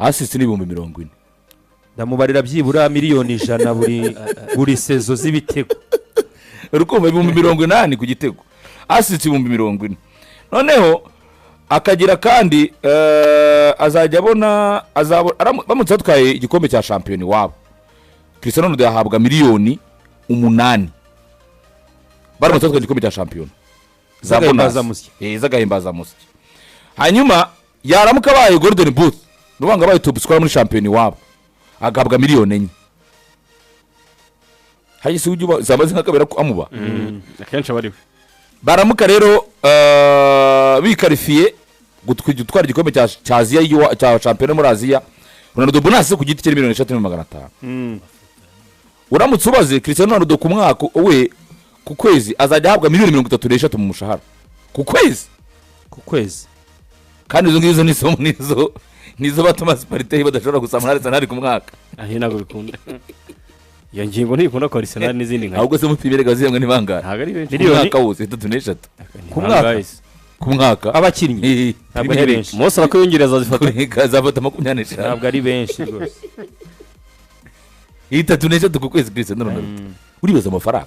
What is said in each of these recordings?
assist ni 40,000 ndamubarira byibura miliyoni 100 buri sezo z'ibitego urukumva 80,000 ku gitego assist 40,000 noneho akagira kandi azajya abona bamutse atwaye igikombe cya champion wabo Cristiano Ronaldo yahabwa miliyoni 8 baramutse atwaye igikombe cya champion zagahimbaza musyi hanyuma yaramuka baye golden boot nubanga baye top scorer muri champion wabo agabwa miliyoni 4 hayise ujye zamaze nkakabera ko amuba akenshi abariwe baramuka rero bikarifiye gutwara igikombe cya Aziya cya champion muri Aziya Ronaldo bonus ku giti cya miliyoni 3,500 uramutse ubaze Cristiano Ronaldo ku mwaka we ku kwezi azajya ahabwa miliyoni 33 mu mushahara ku kwezi kandi izo ngizo nizo batuma Sparta badashobora gusamara Arsenal ku mwaka ahe nago bikunda ya ngingo ntikunda ko Arsenal n'izindi nka ahubwo se mupimire gaziyemwe nibangara ntago ari benshi miliyoni wose 33 ku mwaka abakinnyi ntabwo ari benshi Mose bakuyongereza zafata 20 ntabwo ari benshi rwose 33 ku kwezi Cristiano Ronaldo uribaza amafaranga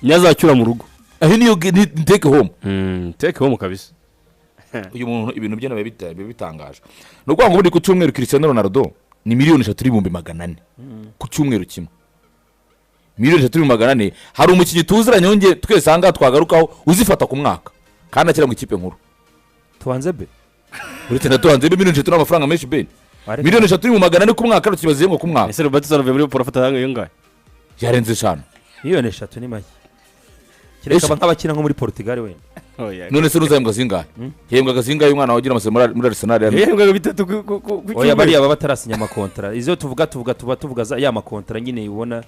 nyazacyura mu rugo aho niyo take home kabisa uyu muntu ibintu bye nabe bitangaje no kwanga buri ku cyumweru Cristiano Ronaldo ni miliyoni 3,400 ku cyumweru kimwe miliyoni 3,400 hari umukinyi tuziranye yonge twese hanga twagarukaho uzifata ku mwaka kandi akira mu ikipe nkuru tubanze be uretse na tubanze be miliyoni 3 amafaranga menshi be miliyoni 3,400 ku mwaka rukibaziye ngo ku mwaka ese Robert Sarove muri porafata hanga yongaye yarenze cyane miliyoni 3 ni make kireka nk'abakina nko muri Portugal we none se ruzayembwa zingahe yembwa gazingahe umwana wagira amasezerano muri Arsenal yembwa bitatu oya bari aba batarasinya amakontra izo tuvuga ya makontra nyine ubona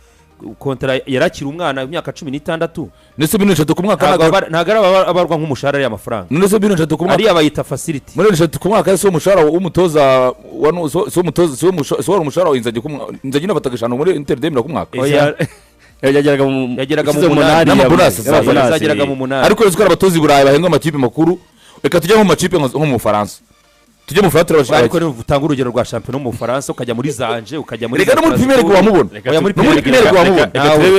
kontra yarakira umwana imyaka 16 nese miliyoni 3 ku mwaka ntago abarwa nk'umushahara ya mafaranga none se miliyoni 3 ku mwaka ari abayita facility miliyoni 3 ku mwaka so umushahara w'umutoza so umushahara inzagi nabatagashana muri Inter de Milan ku mwaka yageraga mu 8 n'amabonus mu 8 ariko rero abatozi burayi bahenga amakipe makuru reka tujye mu makipe nko mu Faransa tujye mu Faransa turabashaka ariko ni utanga urugero rwa champion mu Faransa ukajya muri Zanje ukajya muri reka no muri Premier League wamubona muri Premier League wamubona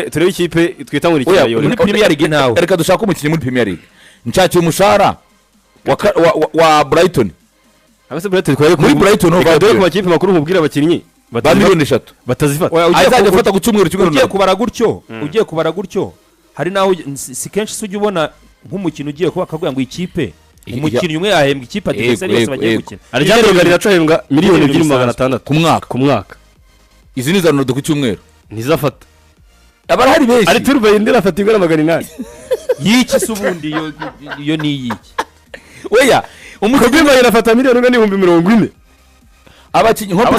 turebe ikipe twita muri Kirayo muri Premier League nawe reka dushaka umukinnyi muri Premier League nshaki umushahara wa Brighton abase Brighton muri Brighton ho badore ku makipe makuru mubwira abakinnyi ba miliyoni 3 batazifata azajya gufata ku cyumweru kimwe ugiye kubara gutyo hari naho si kenshi sujye ubona nk'umukino ugiye kuba akavuga ngo ikipe umukinnyi umwe yahembwa ikipe adversaire yose bagiye gukina aryandoga riracahembwa miliyoni 2,600 ku mwaka izi ni za Ronaldo ku cyumweru ntizafata abara hari benshi ari turba indira afata igora 800 yiki subundi yo ni yiki oya umukobwa yarafata miliyoni 40,000 abakinyi nko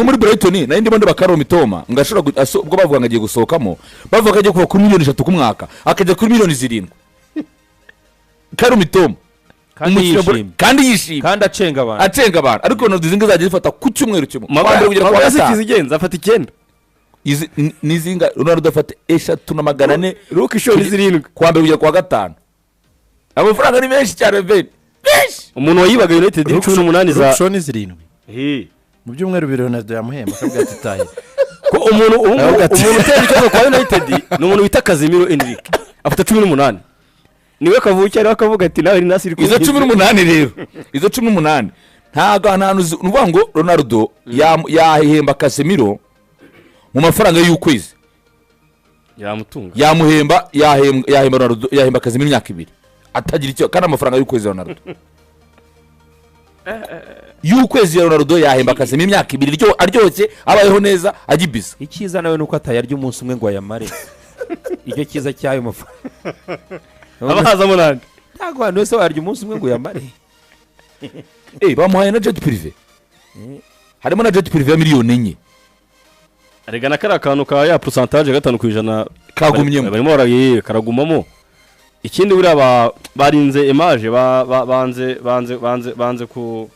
muri Brighton na ndimo ndabakaro mitoma ngashobora ubwo bavuga ngagiye gusohokamo bavuga agiye kuva kuri miliyoni 3 ku mwaka akajya kuri miliyoni 7 karo mitoma kandi yishimye kandi acenga abantu ariko no dizinga zaje zifata ku cyumweru kimwe mabande kugira kwa gatatu izigenza afata 9 izi nizinga Ronaldo afata 3,400 ruko ishori 7 kwambe kugira kwa gatanu amafaranga ni menshi cyane be umuntu wayibaga United 18 za rushoni 7 mu byumweru bibiri Ronaldo yamuhemba akabwa ati tahe ko umuntu utera ikibazo kwa United ni umuntu wita Casemiro Enrique afite 18 niwe kavuki ari akavuga ati nawe nasiri izo 18 rero izo 18 ntago ahantu nuvuga ngo Ronaldo yahemba Casemiro mu mafaranga y'ukwezi yamutunga yahemba Ronaldo yahemba Casemiro imyaka 2 atagira icyo kana amafaranga y'ukwezi Ronaldo y'ukwezi Ronaldo yahemba Casemiro imyaka 2 ryo aryoshye abayeho neza agibiza ikiza nawe nuko atayarya umunsi umwe ngo ayamare icyo kiza cyayo mafaranga abahaza munandi ntago hano se warya umunsi umwe ngo yamare bamuhaye na jet privé harimo na jet privé ya miliyoni 4 aregana kara kantu ka ya pourcentage 5% kagumyemo barimo baraye karagumamo ikindi buri barinze image banze ku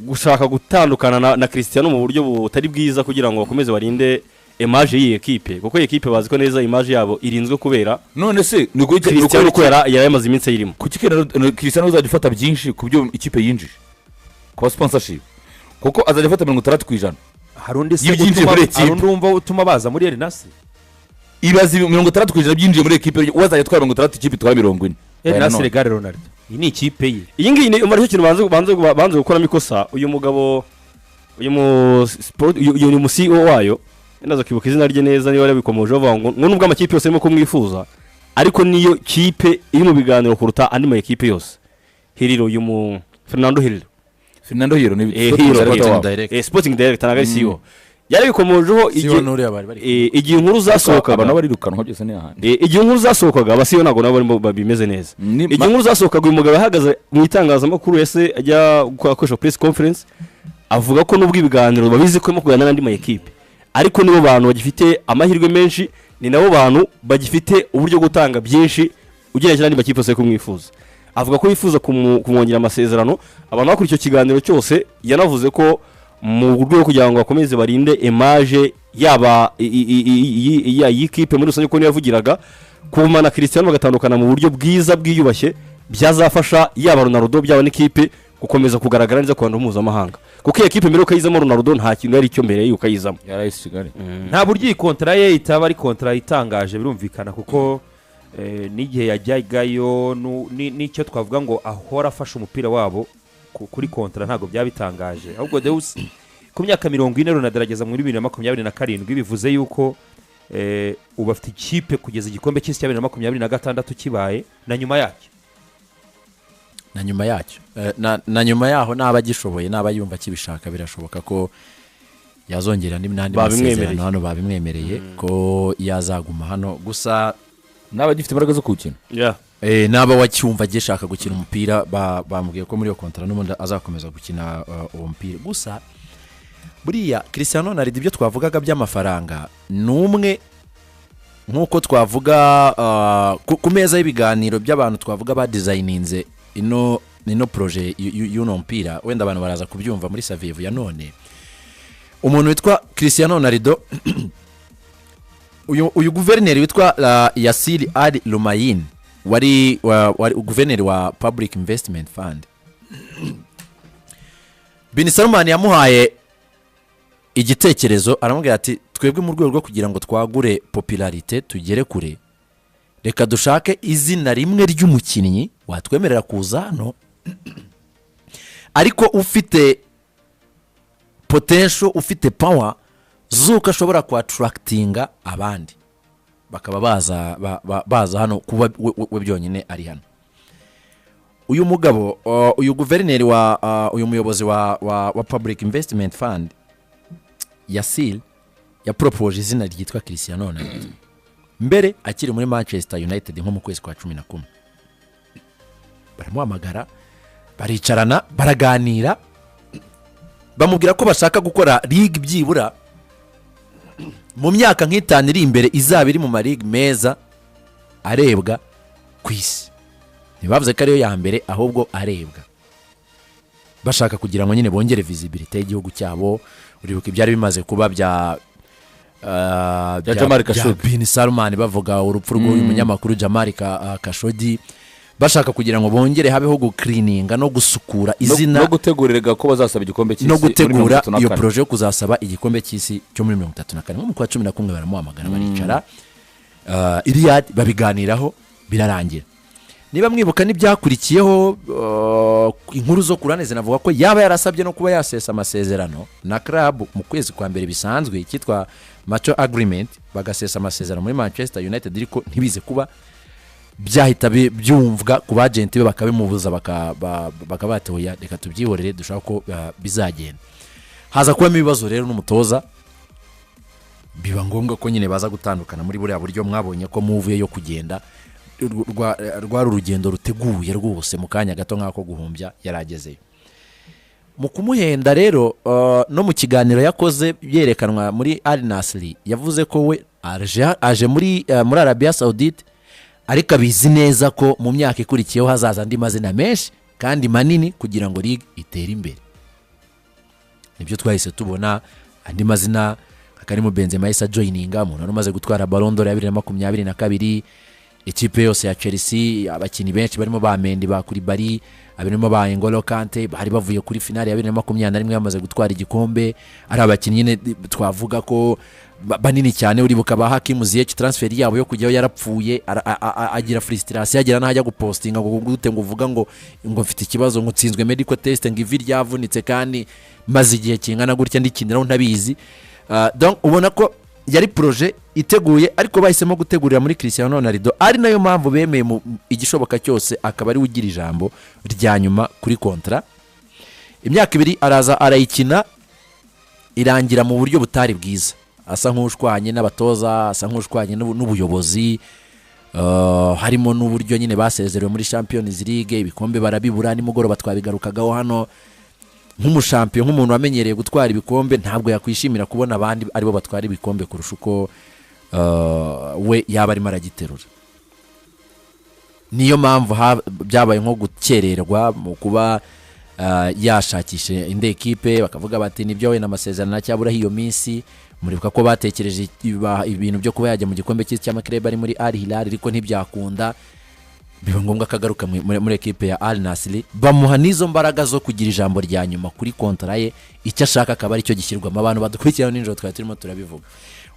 gushaka gutandukana na Cristiano mu buryo butari bwiza kugira ngo bakomeze barinde image iyi equipe kuko equipe bazi ko neza image yabo irinzwe kubera none se nuko Cristiano ko yarayamaze iminsi yirimo kuki Cristiano uzajya ufata byinshi ku byo ikipe yinjije kuba sponsorship kuko azajya afata 60%. hari undi se Y'ibyinjiye muri equipe. hari undi wumva utuma baza muri El Nassr ibaze 60% byinjiye muri equipe wazajya atwara 60 ikipe itwara 40. El Nassr gare Ronaldo iyi ni ikipe ye iyi ngiyi ni umara cyo kintu banze gukoramo ikosa uyu mugabo uyu mu CEO wayo ndaza kwibuka izina rye neza niba yarabikomoje bavuga ngo nubwo amakipe yose arimo kumwifuza ariko niyo kipe iri mu biganiro kuruta andi ma ekipe yose Hiriro uyu mu Fernando Hiriro ni Sporting Director na CEO yarabikomojeho igihe inkuru zasohokaga abantu barirukanwa byose ni ahandi igihe inkuru zasohokaga abasiyo ntago nabo babimeze neza igihe inkuru zasohokaga uyu mugabo ahagaze mu itangazamakuru yese ajya gukoresha press conference avuga ko nubwo ibiganiro babizi ko kuganira n'andi ma ekipe ariko nibo bantu bagifite amahirwe menshi ni nabo bantu bagifite uburyo gutanga byinshi ugereranyije n'andi makipe yose kumwifuza avuga ko yifuza kumwongera amasezerano abantu bakuri icyo kiganiro cyose yanavuze ko mu rwego kugira ngo bakomeze barinde image yaba iyi kipe muri rusange ko niyo yavugiraga kumana Cristiano bagatandukana mu buryo bwiza bwiyubashye byazafasha yaba Ronaldo byaba n'ikipe gukomeza kugaragara neza ku bantu mpuzamahanga kuko iyi kipe mbere ukayizamo Ronaldo nta kintu yari icyo mbere y'ukayizamo yarayise Kigali nta buryo iyi kontra ye itaba ari kontra itangaje birumvikana kuko n'igihe yajyagayo n'icyo twavuga ngo ahora afasha umupira wabo kuri kontra ntago byabitangaje ahubwo Deus ku myaka 40 Ronaldo arageza muri 2027 bivuze yuko ubu afite ikipe kugeza igikombe cy'isi cya 2026 kibaye na nyuma yacyo na nyuma yaho n'abagishoboye n'abayumva kibishaka birashoboka ko yazongera n'andi masezerano hano babimwemereye ko yazaguma hano gusa n'abagifite imbaraga zo kuwukina n'aba wacyumva gishaka gukina umupira bamubwiye ko muri iyo kontra n'ubundi azakomeza gukina uwo mupira gusa buriya Cristiano Ronaldo ibyo twavugaga by'amafaranga numwe nkuko twavuga ku meza y'ibiganiro by'abantu twavuga ba designinze ino projet y'uno mpira wenda abantu baraza kubyumva muri Savivu ya none umuntu witwa Cristiano Ronaldo uyu guverineri witwa Yassir Al-Rumayyin wari guverineri wa Public Investment Fund Bin Salman yamuhaye igitekerezo aramubwira ati twebwe mu rwego rwo kugira ngo twagure popularité tugere kure reka dushake izina rimwe ry'umukinnyi watwemerera kuza hano ariko ufite potential ufite power zuko ashobora ku attractinga abandi bakaba baza hano kuba we byonyine ari hano uyu mugabo uyu guverineri uyu muyobozi wa Public Investment Fund Yassir yapropose izina ryitwa Cristiano Ronaldo mbere akiri muri Manchester United nko mu kwezi kwa 11 baramuhamagara baricarana baraganira bamubwira ko bashaka gukora league byibura mu myaka nk'itanu iri imbere izaba iri mu marigue meza arebwa ku isi ntibavuze ko ariyo ya mbere ahubwo arebwa bashaka kugira ngo nyine bongere visibility y'igihugu cyabo uribuka ibyari bimaze kuba bya Bin Salman bavuga urupfu rw'uyu munyamakuru Jamal Khashoggi bashaka kugira ngo bongere habeho gucleaninga no gusukura izina no gutegurira ko bazasaba igikombe cy'isi no gutegura iyo projet yo kuzasaba igikombe cy'isi cyo muri 34 mu kwa 11 baramuhamagara baricara Iliad babiganiraho birarangira niba mwibuka n'ibyakurikiyeho inkuru zo kurane zinavuga ko yaba yarasabye no kuba yasesa amasezerano na club mu kwezi kwa mbere bisanzwe cyitwa mature agreement bagasesa amasezerano muri Manchester United ariko ntibize kuba byahita byumvwa ku bagenti be bakabimubuza bakabatoya reka tubyihorere dushaka ko bizagenda haza kuba ibibazo rero n'umutoza biba ngombwa ko nyine baza gutandukana muri buriya buryo mwabonye ko move yo kugenda rwa urugendo ruteguye rwose mu kanya gato nk'ako guhumbya yaragezeyo mu kumuhenda rero no mu kiganiro yakoze yerekanwa muri Al Nassr yavuze ko we aje muri Arabia Saudite ariko abizi neza ko mu myaka ikurikiyeho hazaza andi mazina menshi kandi manini kugira ngo league itere imbere nibyo twahise tubona andi mazina akarimo Benzema yisa joininga umuntu umaze gutwara Ballon d'Or ya 2022 ikipe yose ya Chelsea abakinnyi benshi barimo ba Mendy ba Koulibaly abirimo ba N'Golo Kante bari bavuye kuri finale ya 2021 bamaze gutwara igikombe ari abakinnyi nyine twavuga ko banini cyane uribuka ba Hakim Ziyech transfer yabo yo kujyaho yarapfuye agira frustration agira n'ahajya gupostinga ngo gute ngo uvuga ngo mfite ikibazo ngo tsinzwe medical test ngo ivi ryavunitse kandi maze igihe kingana gutya ndikiniraho ntabizi donc ubona ko yari projet iteguye ariko bahisemo gutegurira muri Cristiano Ronaldo ari nayo mpamvu bemeye igishoboka cyose akaba ari ugira ijambo rya nyuma kuri kontra imyaka 2 araza arayikina irangira mu buryo butari bwiza asa nk'ushwanye n'abatoza asa nk'ushwanye n'ubuyobozi harimo n'uburyo nyine basezerewe muri Champions League ibikombe barabibura nimugoroba twabigarukagaho hano nk'umushampion nk'umuntu wamenyereye gutwara ibikombe ntabwo yakwishimira kubona abandi aribo batwara ibikombe kurusha uko we yaba arimo aragiterura niyo mpamvu byabaye nko gukererwa mu kuba yashakisha indi ekipe bakavuga bati nibyo we n'amasezerano cyabura hiyo minsi muribuka ko batekereje ibintu byo kuba yajya mu gikombe cy'isi cy'amakrebe ari muri Al Hilal ariko ntibyakunda biba ngombwa kagaruka muri ekipe ya Al Nassr bamuha nizo mbaraga zo kugira ijambo rya nyuma kuri kontra ye icyo ashaka akaba aricyo gishyirwamo abantu badukurikirana ninjoro twari turimo turabivuga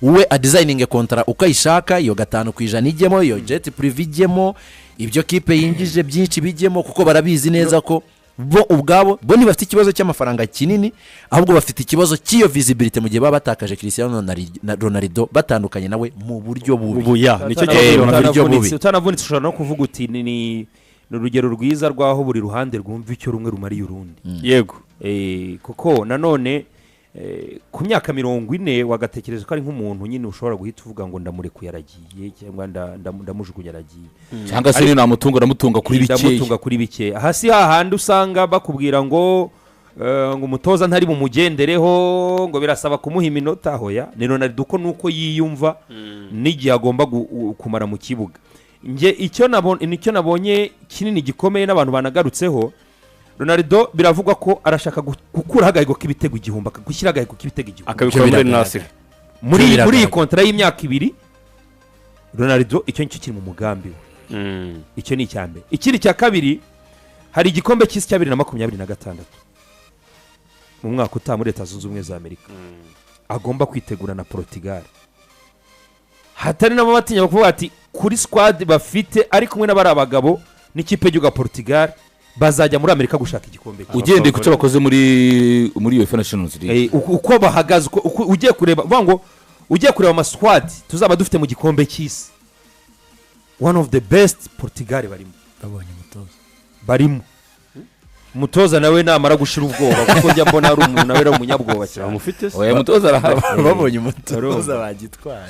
uwe designing kontra ukayishaka iyo 5% ijyemo iyo jet privé ijyemo ibyo kipe yingije byinshi bijyemo kuko barabizi neza ko bo ubwabo bo ntibafite ikibazo cy'amafaranga kinini ahubwo bafite ikibazo cy'iyo visibility mu gihe baba batakaje Cristiano Ronaldo batandukanye nawe mu buryo bubi nicyo cyane utanavunitse ushobora no kuvuga uti ni urugero rwiza rwaho buri ruhande rwumva icyo rumwe rumariye urundi yego kuko nanone ku myaka 40 wagatekereza ko ari nk'umuntu nyine ushobora guhita uvuga ngo ndamurekuye aragiye cyangwa ndamujugunya aragiye cyangwa se namutunga kuri bike hasi hahandi usanga bakubwira ngo umutoza ntari bumugendereho ngo birasaba kumuha iminota hoya ni Ronaldo ko nuko yiyumva n'igihe agomba kumara mu kibuga nge icyo nabonye kinini gikomeye n'abantu banagarutseho Ronaldo biravugwa ko arashaka gukura hagahego k'ibitego igihumbi gushyira hagahego k'ibitego igihumbi akabikora muri Nassr muri kontra y'imyaka 2 Ronaldo icyo kiri mu mugambi we icyo ni icyambe ikiri cya kabiri hari igikombe cy'isi cya 2026 mu mwaka utaha muri Leta Zunze Ubumwe za Amerika agomba kwitegura na Portugal hatari nabo batinya kuvuga ati kuri squad bafite ari kumwe n'abari abagabo n'ikipe y'uga Portugal bazajya muri Amerika gushaka igikombe ugendeye ku cyo bakoze muri UEFA Nations League uko bahagaze ugiye kureba vango ugiye kureba ama squad tuzaba dufite mu gikombe cy'isi one of the best Portugal barimo umutoza nawe namara gushira ubwoba kuko njya mbona ari umuntu nawe ari umunyabwoba cyane amufite oya umutoza arahari babonye umutoza bagitwara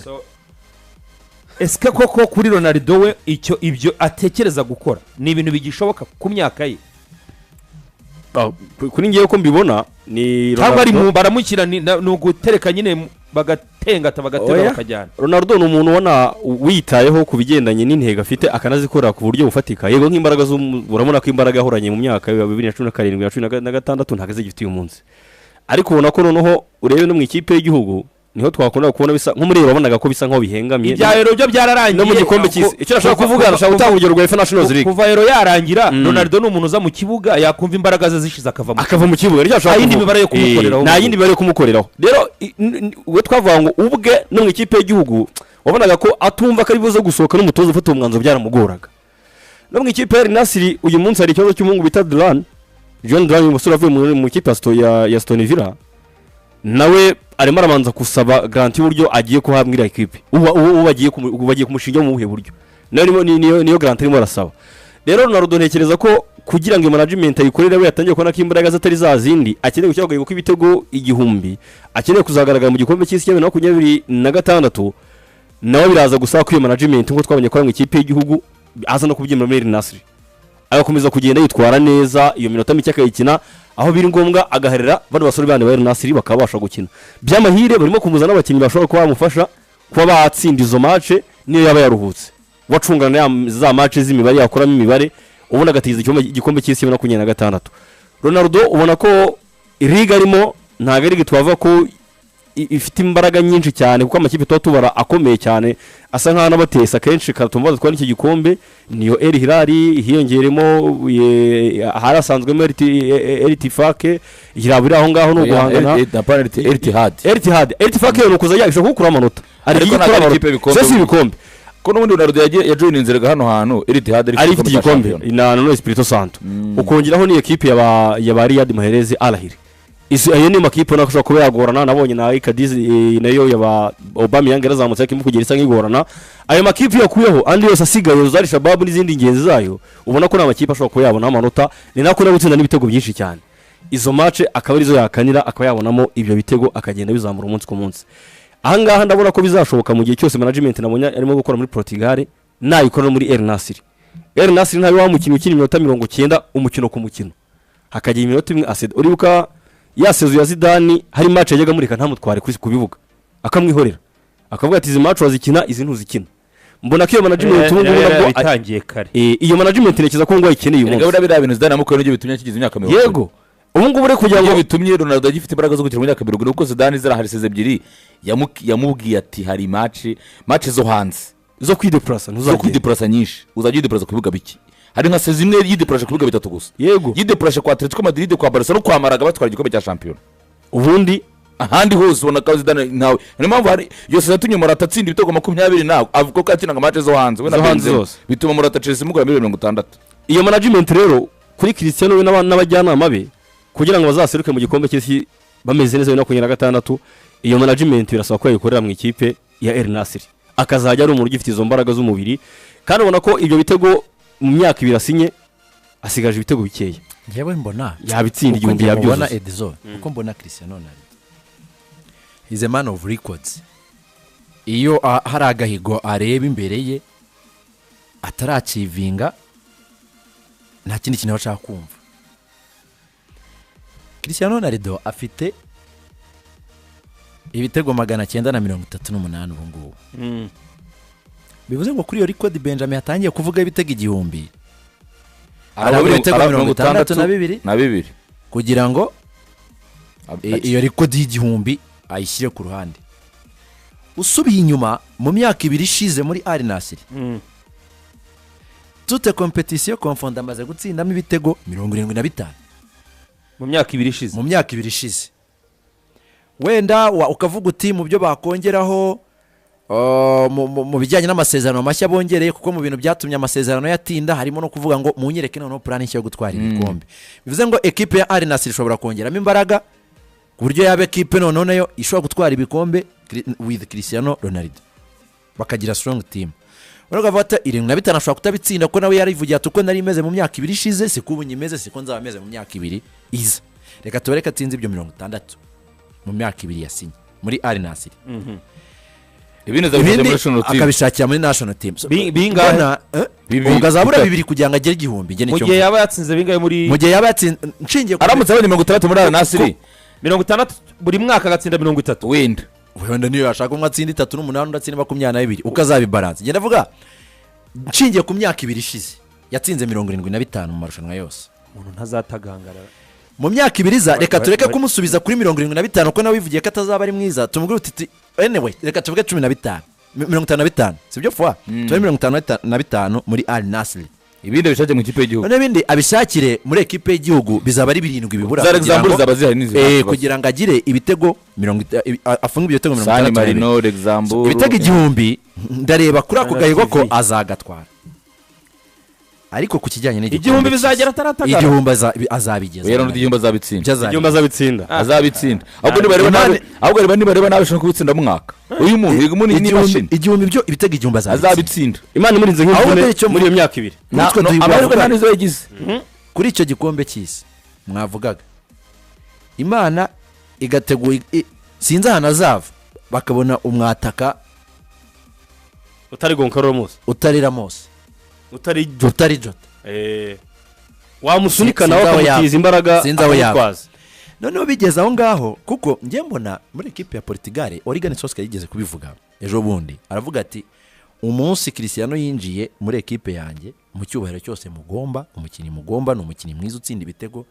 eske koko kuri Ronaldo we ibyo atekereza gukora ni ibintu bigishoboka ku myaka ye kuri ngiye ko mbibona ni Ronaldo ari mu baramukira no gutereka nyine bagatengata bagatera bakajyana Ronaldo ni umuntu ubona witayeho ku bigendanye n'intego afite akanazikora ku buryo bufatika yego nk'imbaraga urabona ko imbaraga yahoranye mu myaka ya 2017 2016 ntagaze gifite uyu munsi ariko ubona ko noneho urebe no mu ikipe y'igihugu niho twakunda kubona bisa nk'umuriro wabonaga ko bisa nko bihengamye ibyaro byo byararangiye no mu gikombe cy'isi icyo nashaka kuvuga nashaka gutanga urugero rwa UEFA Nations League kuva ero yarangira Ronaldo ni umuntu uza mu kibuga yakumva imbaraga ze zishize akava mu kibuga nicyo nashaka yindi mibare yo kumukoreraho nta yindi mibare yo kumukoreraho rero we twavuga ngo ubwe no mu ikipe y'igihugu wabonaga ko atumva ko ari buze gusohoka n'umutoza ufite umwanzo byaramugoraga no mu ikipe ya Nassr uyu munsi hari ikibazo cy'umungu bita John Duran umusore avuye mu ikipe ya Aston Villa nawe arimo arabanza kusaba garanti y'uburyo agiye kuhabwira equipe ubu bagiye kumushinja mu buhe buryo niyo garanti irimo arasaba rero Ronaldo ntekereza ko kugira ngo management ayikorere we yatangiye kubona ko imbaraga zatari zazindi akeneye gushyira ku ibitego igihumbi akeneye kuzagaragara mu gikombe cy'isi cya 2026 nawe biraza gusaba ko iyo management ngo twabonye ko mu ikipe y'igihugu aza no kubyimura muri Nassr agakomeza kugenda yitwara neza iyo minota mike akayikina aho biri ngombwa agaherera bano basore bane ba Nassr bakabasha gukina byamahire barimo kumuzana abakinnyi bashobora kuba bamufasha kuba batsinda izo match niyo yaba yaruhutse wacungana za match z'imibare yakoramo imibare ubona gatiza igikombe cy'isi 2026 Ronaldo ubona ko iriga arimo ntago ari gitwava ko ifite imbaraga nyinshi cyane kuko amakipe tuba tubara akomeye cyane asa nk'aho anabatesa kenshi katumva batwara iki gikombe niyo El Hilal hiyongeremo harasanzwemo Eritifake iraburi aho ngaho no guhangana Eritifake yo kuza yabisha gukura amanota ariko sese ibikombe ko n'ubundi Ronaldo yajoininzeraga hano hantu Etihad ari ifite igikombe no Espirito Santo ukongeraho ni equipe ya Riyad Mahrez Al Ahly iyo ni makipe nakashobora kuba yagorana nabonye na Cadiz nayo yaba Aubameyang yarazamutse ariko kugera isa nk'igorana ayo makipe yakuyeho andi yose asigaye zari Shabab n'izindi ngenzi zayo ubona ko na makipe ashobora kuba yabona amanota ni nako no gutsinda n'ibitego byinshi cyane izo match akaba arizo yakanira akaba yabonamo ibyo bitego akagenda bizamura umunsi ku munsi ahangaha ndabona ko bizashoboka mu gihe cyose management nabonye arimo gukora muri Portugal nayikora muri El Nassr ntayo wamukina ukina iminota 90 umukino ku mukino hakagira iminota imwe ased uribuka yasezu ya Zidane hari match yajyaga murika ntamutware kuri kubivuga akamwihorera akavuga ati izi match wazikina izi ntuzikina mbona ko iyo management ubu nabwo atangiye kare iyo management nekeza ko ngo ayikeneye uyu munsi ngabura bira bintu Zidane amukoye n'ibyo bitumye kigize imyaka 20 yego ubu ngubu rero kugira ngo bitumye Ronaldo agifite imbaraga zo gukina mu myaka 20 nuko Zidane zarahariseze ebyiri yamubwiye ati hari match zo hanze zo kwideplasa nyinshi uzagideplasa ku bibuga biki hari nka sezi imwe yideplasa ku bibuga bitatu gusa yego yideplasa kwa Atletico Madrid kwa Barcelona kwa Malaga batwara igikombe cya champion ubundi ahandi hose ubona ko Zidane nawe niyo mpamvu hari yose yatumye Morata atsinda ibitego 20 nawe avuga ko yakinaga match zo hanze we na bituma Morata Chelsea mugura 60. iyo management rero kuri Cristiano we n'abajyanama be kugira ngo bazaseruke mu gikombe cy'isi bameze neza 2026 iyo management birasaba ko yayikorera mu ikipe ya El Nassr akazajya ari umuntu ugifite izo mbaraga z'umubiri kandi ubona ko ibyo bitego mu myaka ibirasinye asigaje ibitego bikeya yewe mbona yabitsinda igihumbi yabyuzuza mbona Edzo uko mbona Cristiano Ronaldo is a man of records iyo hari agahigo areba imbere ye ataracivinga nta kindi kintu bashaka kumva Cristiano Ronaldo afite ibitego 938 ubu ngubu bivuze ngo kuri iyo record Benjamin yatangiye kuvuga ibitego igihumbi arabura ibitego 62 kugira ngo iyo record y'igihumbi ayishyire ku ruhande usubiye inyuma mu myaka 2 ishize muri Al Nassr toute competition confondant amaze gutsindamo ibitego 75 mu myaka 2 ishize wenda ukavuga uti mu byo bakongeraho mu bijyanye n'amasezerano mashya bongereye kuko mu bintu byatumye amasezerano yatinda harimo no kuvuga ngo munyereke noneho plan nshya yo gutwara ibikombe bivuze ngo equipe ya Al Nassr ishobora kongeramo imbaraga ku buryo yaba equipe noneho nayo ishobora gutwara ibikombe with Cristiano Ronaldo bakagira strong team baravuga ati 75 ashobora kutabitsinda ko nawe yarivugiye ati uko nari imeze mu myaka 2 ishize siko ubu nyimeze siko nzaba meze mu myaka 2 iza reka tubereka atsinze ibyo 60 mu myaka 2 yasinye muri Al Nassr ibintu zabije muri national team akabishakira muri national team bingana ungazabura 2 kugira ngo agere igihumbi nge nicyo mu gihe yaba yatsinze bingaye muri mu gihe yaba yatsinze nshingiye aramutse abanye 60 muri Al Nassr 60 buri mwaka agatsinda 30 wenda niyo yashaka umwe atsinda 38 ndatsinda 22 ukazabibalance ngenda vuga nshingiye ku myaka 2 ishize yatsinze 75 mu marushanwa yose umuntu ntazatagangara mu myaka 2 iza reka tureke kumusubiza kuri 75 ko nawe wivugiye ko atazaba ari mwiza tumubwire uti anyway reka tuvuge 15 55 sibyo fwa tuwe 55 muri Al Nassr ibindi bishake mu ikipe y'igihugu n'ibindi abishakire muri ekipe y'igihugu bizaba ari 7 bibura za example zaba zihari n'izi kugira ngo agire ibitego 50 afunga ibyo bitego 50 San Marino example ibitego igihumbi ndareba kuri ako gahigo ko azagatwara ariko ku kijyanye n'igihumbi bizagera ataratagara igihumbi azabigeza rero n'igihumbi azabitsinda ahubwo nibareba nawe shaka kubitsinda mu mwaka uyu muntu yigumuni n'imashini igihumbi byo ibitego igihumbi azabitsinda Imana imurinze nk'imvune muri iyo myaka 2 abariko nanizo yagize kuri icyo gikombe cy'isi mwavugaga Imana igateguye sinzi ahantu azava bakabona umwataka utari Goncalo Ramos utari Ramos utari Jota wamusunika nawe akamutiza imbaraga amutwaza noneho bigeze aho ngaho kuko njye mbona muri equipe ya Portugal Origani Soska yigeze kubivuga ejo bundi aravuga ati umunsi Cristiano yinjiye muri equipe yanjye mu cyubahiro cyose mugomba umukinnyi mugomba no umukinnyi mwiza utsinda ibitego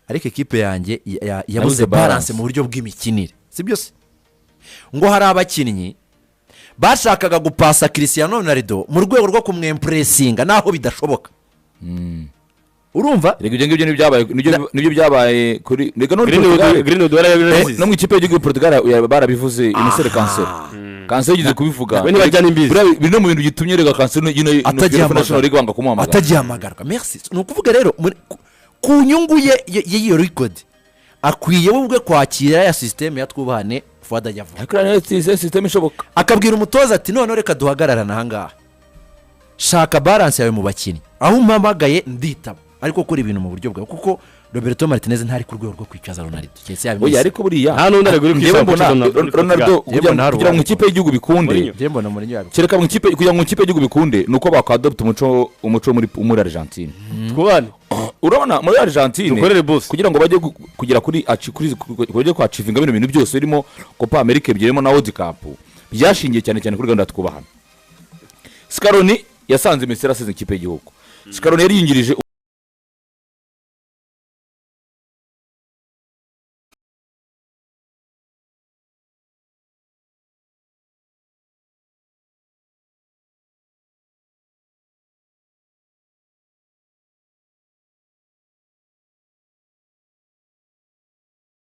ariko equipe yanjye yabuze balance mu buryo bw'imikinire sibyo se ngo hari abakinnyi bashakaga gupasa Cristiano Ronaldo mu rwego rwo kumwempuresinga naho bidashoboka. Urumva rega ibyo ngibyo nibyo byabaye kuri rega no mu ikipe y'igihugu Portugal barabivuze imisere kanseri yigize kubivuga biri no mu bintu gitumye rega kanseri national league banga kumuhamagara atagihamagarwa. Merci ni ukuvuga rero ku nyungu ye y'iyo record akwiye ubwe kwakira ya systeme yatwubahane Fuada yavuga akora systeme ishoboka akabwira umutoza ati none reka duhagararana ahangaha shaka balance yawe mu bakinnyi aho umpamagaye nditaba ariko kuri ibintu mu buryo bwawe kuko Roberto Martinez ntari ku rwego rwo kwicaza Ronaldo cyese yabimenye. Oya ariko buriya nta nundi ari kwicaza Ronaldo kugira mu ikipe y'igihugu bikunde ndembo na Muriyo yabyo kereka mu ikipe kugira mu ikipe y'igihugu bikunde nuko bakwadopt umuco muri Argentine twubane urabona muri Argentine dukorere boss kugira ngo bajye kugera kuri bajye kwachivinga bino bintu byose birimo Copa America byirimo na World Cup byashingiye cyane kuri gahunda twubahana. Scaloni yasanze Messi asize ikipe y'igihugu. Scaloni yari yingirije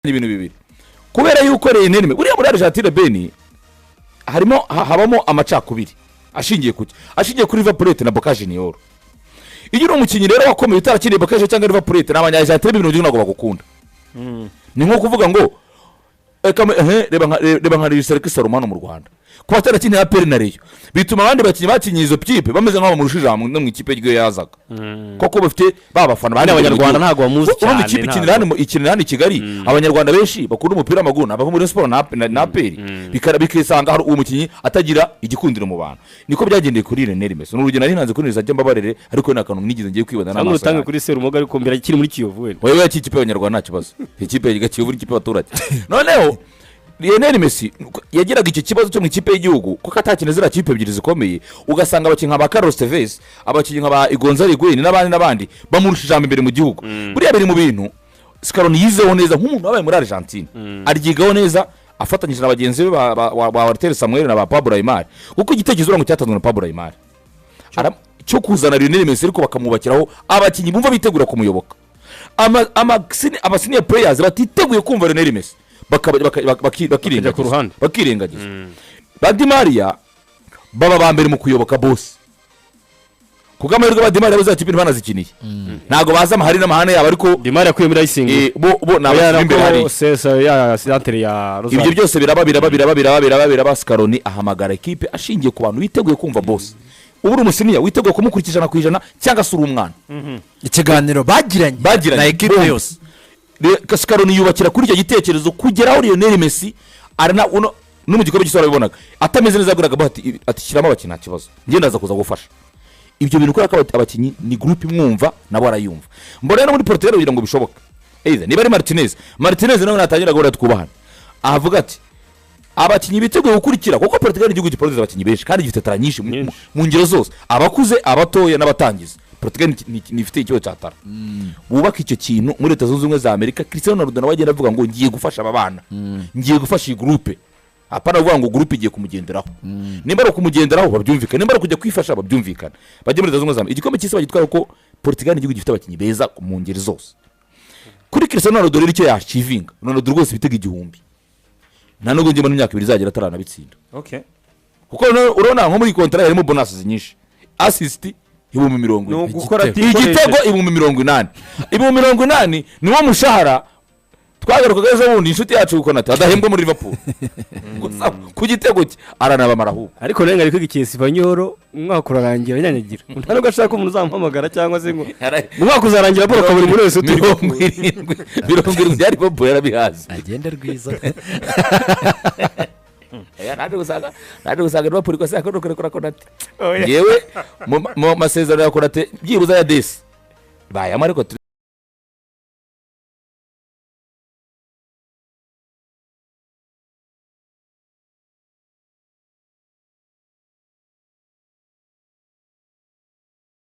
ibintu bibiri kubera yuko renenme buriya muri Argentine Beni habamo amacakubiri ashingiye kuri River Plate na Boca Juniors. Iyo uri umukinnyi rero wakomeye utarakiniye Boca Juniors cyangwa River Plate n'abanyargentine ibintu byinshi ntabwo bagukunda. Ni nko kuvuga ngo reba nka Cristiano Ronaldo mu Rwanda kuba atarakinye ya Peri na Reyo bituma abandi bakinnyi bakinye izo pipe bameze nk'abo mu rushijamwe no mu ikipe y'iryo yazaga koko bafite babafana bandi abanyarwanda ntago bamuzi cyane ikipe ikinira hano i Kigali abanyarwanda benshi bakunda umupira w'amaguru n'abava muri sport na Peri bikisanga hari umukinnyi atagira igikundiro mu bantu niko byagendeye kuri Lionel Messi n'urugendo ari hanze kuri Rizajya mbabarere ariko nta kantu mwigize ngiye kwibana n'amaso utange kuri Serumoga ariko mbere kiri muri Kiyovu wewe ya ikipe y'abanyarwanda nta kibazo ikipe ya Kiyovu ikipe y'abaturage noneho Lionel Messi yagiraga icyo kibazo cyo mu ikipe y'igihugu kuko atakine zira kipe ebyiri zikomeye ugasanga abakinnyi nka Carlos Tevez abakinnyi nka Gonzalo Higuain n'abandi bamurushije imbere mu gihugu buriya biri mu bintu Scaloni yizeho neza nk'umuntu wabaye muri Argentine aryigaho neza afatanyije na bagenzi be ba Walter Samuel na ba Pablo Aymar kuko igitekerezo urango cyatanzwe na Pablo Aymar cyo kuzana Lionel Messi ariko bakamubakiraho abakinnyi bumva bitegura kumuyoboka abasenior players batiteguye kumva Lionel Messi bakirengagiza ba Di Maria baba bambere mu kuyoboka boss kuko amahirwe ba Di Maria bazakipira banazikiniye ntago baza amahari n'amahane yabo ariko Di Maria kwemera isinga bo nab'imbere hari sesa ya centre ya Rosario ibyo byose biraba Scaloni ahamagara equipe ashingiye ku bantu biteguye kumva boss uburi umusiniya witeguye kumukurikirana ku ijana cyangwa sura umwana ikiganiro bagiranye na equipe yose Scaloni yubakira kuri icyo gitekerezo kugeraho Lionel Messi arana no mu gikombe cy'isora bibonaga atameze neza aguraga ati shyiramo abakinnyi nta kibazo ngenda aza kuza gufasha ibyo bintu kora abakinnyi ni groupe mwumva nabo arayumva mbona no muri Portugal kugira ngo bishoboke niba ari Martinez nawe natangira gahora twubahana avuga ati abakinnyi biteguye gukurikira kuko Portugal igihugu giproduce abakinnyi benshi kandi gifite tara nyinshi mu ngero zose abakuze abatoya n'abatangiza Portugal nifite icyo cyatara bubaka icyo kintu muri Leta Zunze Ubumwe za Amerika. Cristiano Ronaldo nawe agenda avuga ngo ngiye gufasha aba bana ngiye gufasha iyi groupe apana avuga ngo groupe igiye kumugenderaho nimba ari kumugenderaho babyumvikana nimba ari kujya kwifasha babyumvikana bajye muri Leta Zunze Ubumwe za Amerika. Igikombe cy'isi bagitwara ko Portugal igihugu gifite abakinnyi beza mu ngeri zose kuri Cristiano Ronaldo rero icyo yachivinga Ronaldo rwose bitega igihumbi nta nubwo ngiye mu myaka 2 izagera ataranabitsinda kuko urona nko muri contrat harimo bonuses nyinshi assist ibihumbi 70 igitego ibihumbi 80 ibihumbi 80 niwo mushahara twagarukaga ejo bundi inshuti yacu gukonata adahembwa muri Liverpool ku gitego aranabamara ahubwo ariko renga ariko igikesi Banyoro umwaka urarangira nyanyagira nta nubwo ashaka umuntu uzampamagara cyangwa se ngo umwaka uzarangira Paul kaburi muri wese birongera byari Bobo yarabihaze agenda rwiza nade gusaga Liverpool ko saka nokora konate yewe mu masezerano ya konate byibuza ya desi bayama ariko